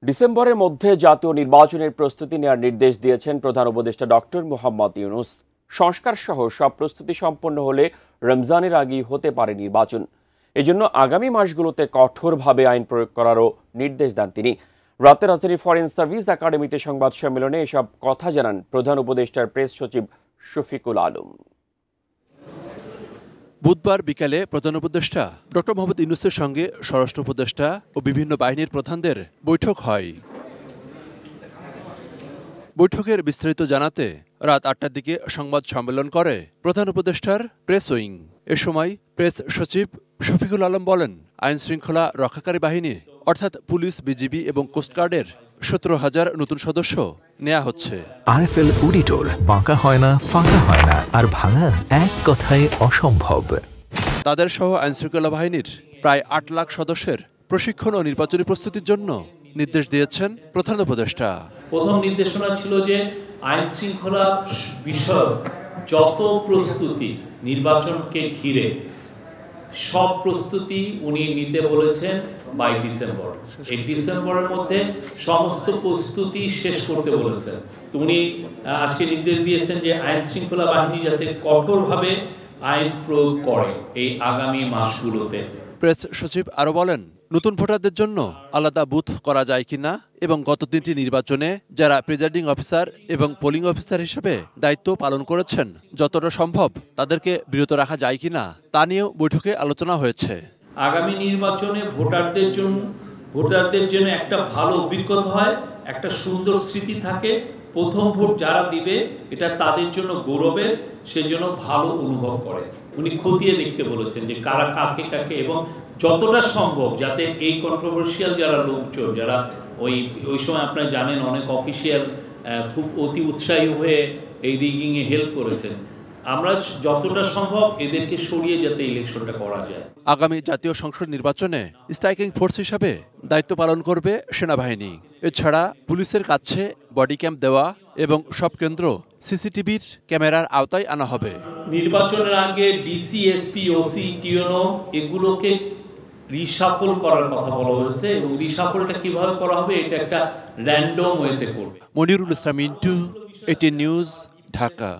ডিসেম্বরের মধ্যে জাতীয় নির্বাচনের প্রস্তুতি নেওয়ার নির্দেশ দিয়েছেন প্রধান উপদেষ্টা ডক্টর মোহাম্মদ ইউনূস। সংস্কার সহ সব প্রস্তুতি সম্পন্ন হলে রমজানের আগেই হতে পারে নির্বাচন। এজন্য আগামী মাসগুলোতে কঠোরভাবে আইন প্রয়োগ করারও নির্দেশ দেন তিনি। রাতে রাজধানীর ফরেন সার্ভিস একাডেমিতে সংবাদ সম্মেলনে এসব কথা জানান প্রধান উপদেষ্টার প্রেস সচিব শফিকুল আলম। বুধবার বিকালে প্রধান উপদেষ্টা ডক্টর মোহাম্মদ ইউনূসের সঙ্গে স্বরাষ্ট্র উপদেষ্টা ও বিভিন্ন বাহিনীর প্রধানদের বৈঠক হয়। বৈঠকের বিস্তারিত জানাতে রাত ৮টার দিকে সংবাদ সম্মেলন করে প্রধান উপদেষ্টার প্রেস উইং। এ সময় প্রেস সচিব শফিকুল আলম বলেন, আইন শৃঙ্খলা রক্ষাকারী বাহিনী অর্থাৎ পুলিশ, বিজিবি এবং কোস্টগার্ডের ১৭,০০০ নতুন সদস্য নেওয়া হচ্ছে। আরএফএল অডিটর, বাঁকা হয় না, ফাঁকা হয় না, আর ভাঙা এক কথায় অসম্ভব। তাদের সহ আইন শৃঙ্খলা বাহিনীর প্রায় ৮ লাখ সদস্যের প্রশিক্ষণ ও নির্বাচনী প্রস্তুতির জন্য নির্দেশ দিয়েছেন প্রধান উপদেষ্টা। প্রথম নির্দেশনা ছিল যে আইন শৃঙ্খলা বিষয়ক যত প্রস্তুতি নির্বাচনকে ঘিরে সব প্রস্তুতি উনি নিতে বলেছেন বাই ডিসেম্বর। এই ডিসেম্বরের মধ্যে সমস্ত প্রস্তুতি শেষ করতে বলেছেন। তো উনি আজকে নির্দেশ দিয়েছেন যে আইন শৃঙ্খলা বাহিনী যাতে কঠোরভাবে আইন প্রয়োগ করে এই আগামী মাসগুলোতে। প্রেস সচিব আরো বলেন, নতুন ভোটারদের জন্য আলাদা বুথ করা যায় কিনা এবং গত ৩টি নির্বাচনে যারা প্রিজাইডিং অফিসার এবং পোলিং অফিসার হিসেবে দায়িত্ব পালন করেছেন যতটা সম্ভব তাদেরকে বিরত রাখা যায় কিনা তা নিয়েও বৈঠকে আলোচনা হয়েছে। আগামী নির্বাচনে ভোটারদের জন্য একটা ভালো অভিজ্ঞতা হয়, একটা সুন্দর স্মৃতি থাকে। প্রথম ভোট যারা দিবে এটা তাদের জন্য গৌরবের, সেজন্য ভালো অনুভব করে। উনি খতিয়ে দেখতে বলেছেন যে কারা কাকে কাকে এবং যতটা সম্ভব যাতে এই কন্ট্রোভার্সিয়াল যারা লোকজন যারা ওই সময় আপনারা জানেন অনেক অফিসিয়াল খুব অতি উৎসাহী হয়ে এই রিগিং এ হেল্প করেছেন, আমরা যতটা সম্ভব এদেরকে সরিয়ে যাতে ইলেকশনটা করা যায়। আগামী জাতীয় সংসদ নির্বাচনে স্ট্রাইকিং ফোর্স হিসাবে দায়িত্ব পালন করবে সেনাবাহিনী। এছাড়া পুলিশের কাছে বডি ক্যাম্প দেওয়া এবং সব কেন্দ্র সিসিটিভির ক্যামেরার আওতায় আনা হবে। নির্বাচনের আগে ডিসি, এসপি, ওসি, টিওনো এগুলোকে রিশাফল করার কথা বলা হয়েছে এবং রিশাফলটা কিভাবে করা হবে এটা একটা র্যান্ডম ওয়েতে করবে। মনিরুল ইসলাম, ইন্টু, 18 নিউজ, ঢাকা।